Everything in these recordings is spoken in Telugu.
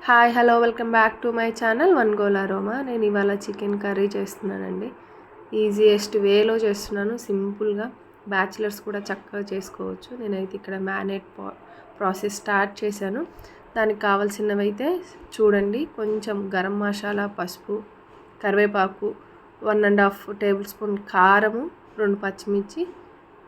Hi hello welcome back to my channel one goal aroma. నేను ఇవాళ చికెన్ కర్రీ చేస్తున్నానండి. ఈజియెస్ట్ వేలో చేస్తున్నాను, సింపుల్గా. బ్యాచిలర్స్ కూడా చక్కగా చేసుకోవచ్చు. నేనైతే ఇక్కడ మ్యారినేట్ ప్రాసెస్ స్టార్ట్ చేశాను. దానికి కావాల్సినవి అయితే చూడండి. కొంచెం గరం మసాలా, పసుపు, కరివేపాకు, 1.5 టేబుల్ స్పూన్ కారము, 2 పచ్చిమిర్చి,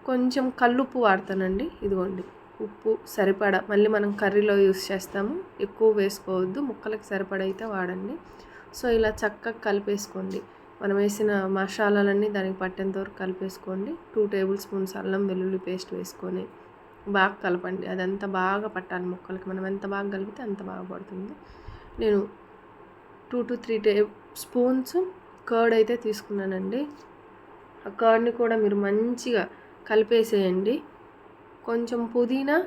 కొంచెం కల్లుప్పు వాడతానండి. ఇదిగోండి ఉప్పు సరిపడా, మళ్ళీ మనం కర్రీలో యూస్ చేస్తాము, ఎక్కువ వేసుకోవద్దు, ముక్కలకి సరిపడా అయితే వాడండి. సో ఇలా చక్కగా కలిపేసుకోండి. మనం వేసిన మసాలాలన్నీ దానికి పట్టేంత వరకు కలిపేసుకోండి. 2 టేబుల్ స్పూన్స్ అల్లం వెల్లుల్లి పేస్ట్ వేసుకొని బాగా కలపండి. అదంతా బాగా పట్టాలి ముక్కలకి. మనం ఎంత బాగా కలిపితే అంత బాగా పడుతుంది. నేను 2 to 3 స్పూన్స్ కర్డ్ అయితే తీసుకున్నానండి. ఆ కర్డ్ని కూడా మీరు మంచిగా కలిపేసేయండి. కొంచెం పుదీనా,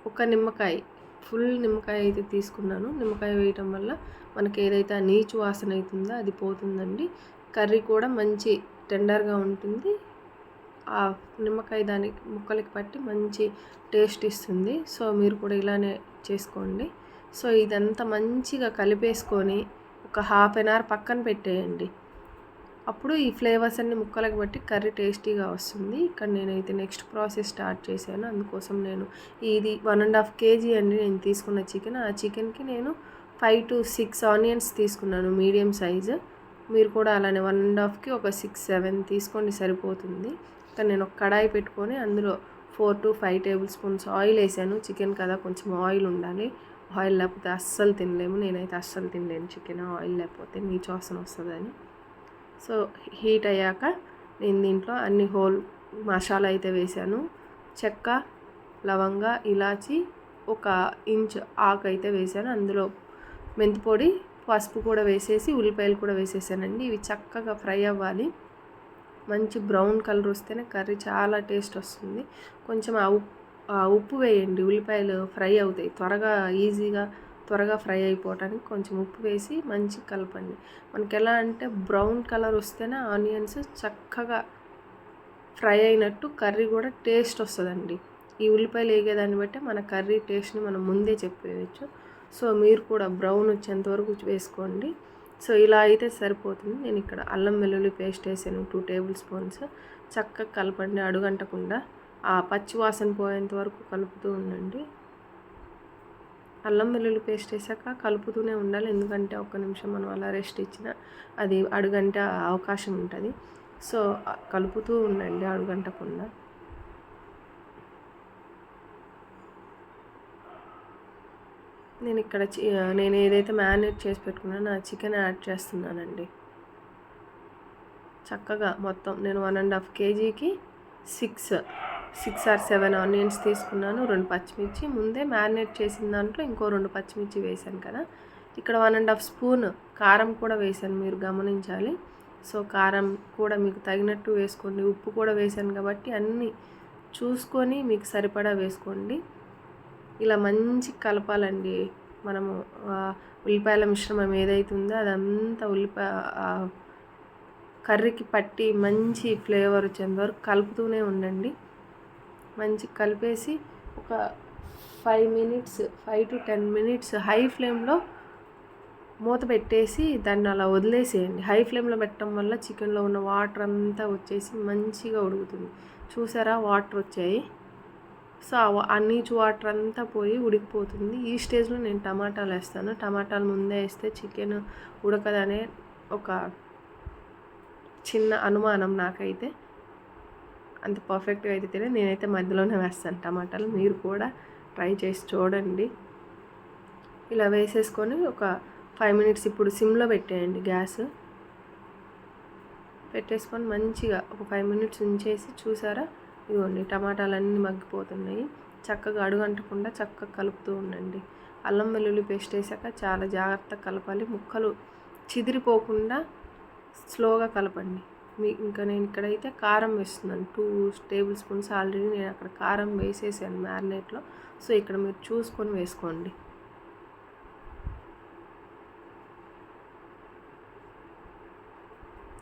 ఒక నిమ్మకాయ, ఫుల్ నిమ్మకాయ అయితే తీసుకున్నాను. నిమ్మకాయ వేయటం వల్ల మనకి ఏదైతే ఆ నీచు వాసన అవుతుందో అది పోతుందండి. కర్రీ కూడా మంచి టెండర్గా ఉంటుంది. ఆ నిమ్మకాయ దాని ముక్కలకి పట్టి మంచి టేస్ట్ ఇస్తుంది. సో మీరు కూడా ఇలానే చేసుకోండి. సో ఇదంతా మంచిగా కలిపేసుకొని ఒక 1/2 అవర్ పక్కన పెట్టేయండి. అప్పుడు ఈ ఫ్లేవర్స్ అన్ని ముక్కలకు బట్టి కర్రీ టేస్టీగా వస్తుంది. ఇక్కడ నేనైతే నెక్స్ట్ ప్రాసెస్ స్టార్ట్ చేశాను. అందుకోసం నేను ఇది 1.5 kg అండి నేను తీసుకున్న చికెన్. ఆ చికెన్కి నేను 5 to 6 ఆనియన్స్ తీసుకున్నాను, మీడియం సైజు. మీరు కూడా అలానే 1.5కి ఒక 6-7 తీసుకోండి, సరిపోతుంది. ఇక్కడ నేను ఒక కడాయి పెట్టుకొని అందులో 4 to 5 టేబుల్ స్పూన్స్ ఆయిల్ వేసాను. చికెన్ కదా, కొంచెం ఆయిల్ ఉండాలి. ఆయిల్ లేకపోతే అస్సలు తినలేము. నేనైతే అస్సలు తినలేను చికెన్ ఆయిల్ లేకపోతే, నీచు వాసన వస్తుందని. సో హీట్ అయ్యాక నేను దీంట్లో అన్ని హోల్ మసాలా అయితే వేసాను. చెక్క, లవంగ, ఇలాచి, 1 ఇంచ్ ఆకు అయితే వేసాను. అందులో మెంతిపొడి, పసుపు కూడా వేసేసి ఉల్లిపాయలు కూడా వేసేసానండి. ఇవి చక్కగా ఫ్రై అవ్వాలి. మంచి బ్రౌన్ కలర్ వస్తేనే కర్రీ చాలా టేస్ట్ వస్తుంది. కొంచెం ఆ ఉప్పు వేయండి, ఉల్లిపాయలు ఫ్రై అవుతాయి త్వరగా ఫ్రై అయిపోవటానికి కొంచెం ఉప్పు వేసి మంచి కలపండి. మనకి ఎలా అంటే బ్రౌన్ కలర్ వస్తేనే ఆనియన్స్ చక్కగా ఫ్రై అయినట్టు కర్రీ కూడా టేస్ట్ వస్తుందండి. ఈ ఉల్లిపాయలు వేగేదాన్ని బట్టి మన కర్రీ టేస్ట్ని మనం ముందే చెప్పేయచ్చు. సో మీరు కూడా బ్రౌన్ వచ్చేంత వరకు వేసుకోండి. సో ఇలా అయితే సరిపోతుంది. నేను ఇక్కడ అల్లం వెల్లుల్లి పేస్ట్ వేసాను 2 టేబుల్ స్పూన్స్. చక్కగా కలపండి, అడుగంటకుండా. ఆ పచ్చి వాసన పోయేంత వరకు కలుపుతూ ఉండండి. అల్లం వెల్లుల్లి పేస్ట్ వేసాక కలుపుతూనే ఉండాలి. ఎందుకంటే 1 నిమిషం మనం అలా రెస్ట్ ఇచ్చినా అది అడుగంటే అవకాశం ఉంటుంది. సో కలుపుతూ ఉండండి అడుగంటకుండా. నేను ఇక్కడ నేను ఏదైతే మ్యారినేట్ చేసి పెట్టుకున్నానో ఆ చికెన్ యాడ్ చేస్తున్నానండి. చక్కగా మొత్తం నేను 1.5 kgకి 6 or 7 ఆనియన్స్ తీసుకున్నాను, 2 పచ్చిమిర్చి. ముందే మ్యారినేట్ చేసిన దాంట్లో ఇంకో 2 పచ్చిమిర్చి వేసాను కదా. ఇక్కడ 1.5 స్పూన్ కారం కూడా వేసాను, మీరు గమనించాలి. సో కారం కూడా మీకు తగినట్టు వేసుకోండి. ఉప్పు కూడా వేసాను కాబట్టి అన్నీ చూసుకొని మీకు సరిపడా వేసుకోండి. ఇలా మంచి కలపాలండి. మనము ఉల్లిపాయల మిశ్రమం ఏదైతే ఉందో అదంతా కర్రీకి పట్టి మంచి ఫ్లేవర్ వచ్చేంత వరకు కలుపుతూనే ఉండండి. మంచి కలిపేసి ఒక 5 to 10 మినిట్స్ హై ఫ్లేమ్లో మూత పెట్టేసి దాన్ని అలా వదిలేసేయండి. హై ఫ్లేమ్లో పెట్టడం వల్ల చికెన్లో ఉన్న వాటర్ అంతా వచ్చేసి మంచిగా ఉడుకుతుంది. చూసారా, వాటర్ వచ్చాయి. సో ఆ నీచు వాటర్ అంతా పోయి ఉడికిపోతుంది. ఈ స్టేజ్లో నేను టమాటాలు వేస్తాను. టమాటాలు ముందే వేస్తే చికెన్ ఉడకదనే ఒక చిన్న అనుమానం నాకైతే. అంత పర్ఫెక్ట్గా అయితే తెలియదు, నేనైతే మధ్యలోనే వేస్తాను టమాటాలు. మీరు కూడా ట్రై చేసి చూడండి. ఇలా వేసేసుకొని ఒక 5 మినిట్స్ ఇప్పుడు సిమ్లో పెట్టేయండి. గ్యాస్ పెట్టేసుకొని మంచిగా ఒక 5 మినిట్స్ ఉంచేసి చూసారా, ఇదిగోండి టమాటాలన్నీ మగ్గిపోతున్నాయి. చక్కగా అడుగంటకుండా చక్కగా కలుపుతూ ఉండండి. అల్లం వెల్లుల్లి పేస్ట్ వేసాక చాలా జాగ్రత్తగా కలపాలి. ముక్కలు చిదిరిపోకుండా స్లోగా కలపండి. ఇంకా నేను ఇక్కడైతే కారం వేస్తున్నాను 2 టేబుల్ స్పూన్స్. ఆల్రెడీ నేను అక్కడ కారం వేసేసాను మ్యారినేట్లో. సో ఇక్కడ మీరు చూసుకొని వేసుకోండి.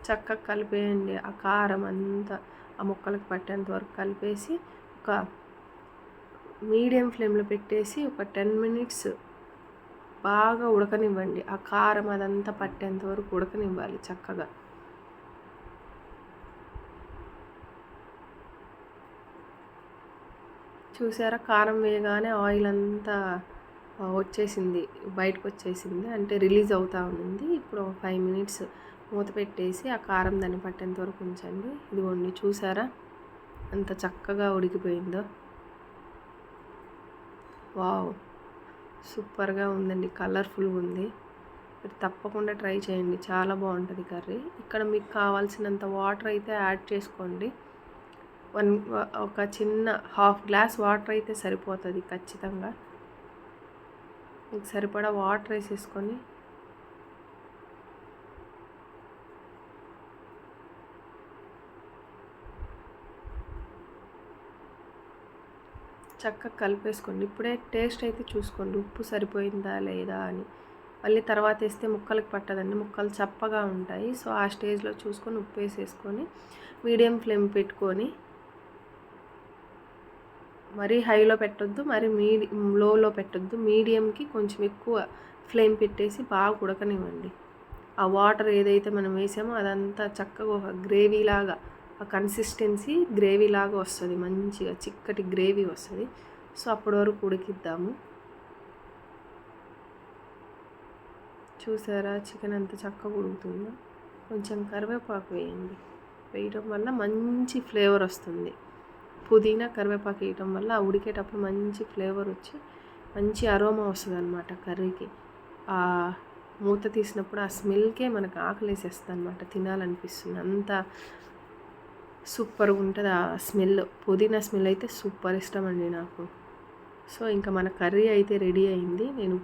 చక్కగా కలిపేయండి. ఆ కారం అంతా ఆ ముక్కలకు పట్టేంత వరకు కలిపేసి ఒక మీడియం ఫ్లేమ్లో పెట్టేసి ఒక 10 మినిట్స్ బాగా ఉడకనివ్వండి. ఆ కారం అదంతా పట్టేంత వరకు ఉడకనివ్వాలి చక్కగా. చూసారా, కారం వేయగానే ఆయిల్ అంతా వచ్చేసింది, బయటకు వచ్చేసింది, అంటే రిలీజ్ అవుతూ ఉంది. ఇప్పుడు 5 మినిట్స్ మూత పెట్టేసి ఆ కారం దాన్ని పట్టేంత వరకు ఉంచండి. ఇదిగోండి, చూసారా ఎంత చక్కగా ఉడికిపోయిందో. వావ్, సూపర్గా ఉందండి, కలర్ఫుల్గా ఉంది. మీరు తప్పకుండా ట్రై చేయండి, చాలా బాగుంటుంది కర్రీ. ఇక్కడ మీకు కావాల్సినంత వాటర్ అయితే యాడ్ చేసుకోండి. ఒక చిన్న హాఫ్ గ్లాస్ వాటర్ అయితే సరిపోతుంది ఖచ్చితంగా. మీకు సరిపడా వాటర్ వేసేసుకొని చక్కగా కలిపేసుకోండి. ఇప్పుడే టేస్ట్ అయితే చూసుకోండి, ఉప్పు సరిపోయిందా లేదా అని. మళ్ళీ తర్వాత వేస్తే ముక్కలకి పట్టదండి, ముక్కలు చప్పగా ఉంటాయి. సో ఆ స్టేజ్లో చూసుకొని ఉప్పు వేసేసుకొని మీడియం ఫ్లేమ్ పెట్టుకొని, మరీ హైలో పెట్టొద్దు, మరి లోలో పెట్టొద్దు, మీడియంకి కొంచెం ఎక్కువ ఫ్లేమ్ పెట్టేసి బాగా ఉడకనివ్వండి. ఆ వాటర్ ఏదైతే మనం వేసామో అదంతా చక్కగా ఒక గ్రేవీలాగా, ఆ కన్సిస్టెన్సీ గ్రేవీలాగా వస్తుంది, మంచిగా చిక్కటి గ్రేవీ వస్తుంది. సో అప్పటి వరకు ఉడికిద్దాము. చూసారా చికెన్ ఎంత చక్కగా ఉడుకుతుందో. కొంచెం కరివేపాకు వేయండి, వేయటం వల్ల మంచి ఫ్లేవర్ వస్తుంది. పుదీనా కరివేపాకు వేయటం వల్ల ఆ ఉడికేటప్పుడు మంచి ఫ్లేవర్ వచ్చి మంచి అరోమా వస్తుంది అనమాట కర్రీకి. ఆ మూత తీసినప్పుడు ఆ స్మెల్కే మనకు ఆకలేసేస్తుంది అనమాట, తినాలనిపిస్తుంది, అంత సూపర్గా ఉంటుంది ఆ స్మెల్. పుదీనా స్మెల్ అయితే సూపర్ ఇష్టం అండి నాకు. సో ఇంకా మన కర్రీ అయితే రెడీ అయింది. నేను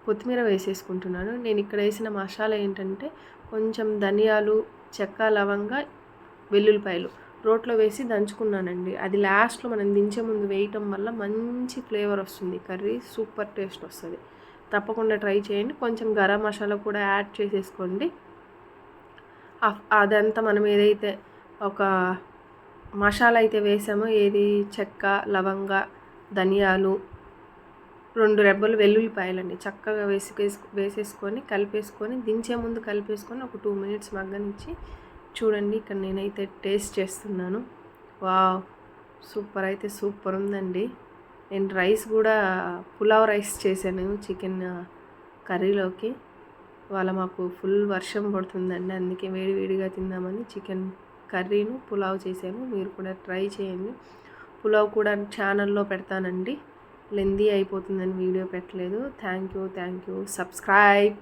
కొత్తిమీర వేసేసుకుంటున్నాను. నేను ఇక్కడ వేసిన మసాలా ఏంటంటే కొంచెం ధనియాలు, చెక్క, లవంగ, వెల్లుల్లిపాయలు రోట్లో వేసి దంచుకున్నానండి. అది లాస్ట్లో మనం దించే ముందు వేయటం వల్ల మంచి ఫ్లేవర్ వస్తుంది, కర్రీ సూపర్ టేస్ట్ వస్తుంది. తప్పకుండా ట్రై చేయండి. కొంచెం గరం మసాలా కూడా యాడ్ చేసేసుకోండి. అదంతా మనం ఏదైతే ఒక మసాలా అయితే వేసామో, ఏది చెక్క, లవంగ, ధనియాలు, 2 రెబ్బలు వెల్లుల్లిపాయలండి, చక్కగా వేసేసుకొని కలిపేసుకొని దించే ముందు కలిపేసుకొని ఒక 2 మినిట్స్ మగ్గనిచ్చి చూడండి. ఇక్కడ నేనైతే టేస్ట్ చేస్తున్నాను. వావ్, సూపర్ అయితే సూపర్ ఉందండి. నేను రైస్ కూడా పులావ్ రైస్ చేశాను చికెన్ కర్రీలోకి. ఇవాళ మాకు ఫుల్ వర్షం పడుతుందండి, అందుకే వేడివేడిగా తిందామని చికెన్ కర్రీను పులావ్ చేశాను. మీరు కూడా ట్రై చేయండి. పులావ్ కూడా ఛానల్లో పెడతానండి, లెందీ అయిపోతుందని వీడియో పెట్టలేదు. Thank you. సబ్స్క్రైబ్.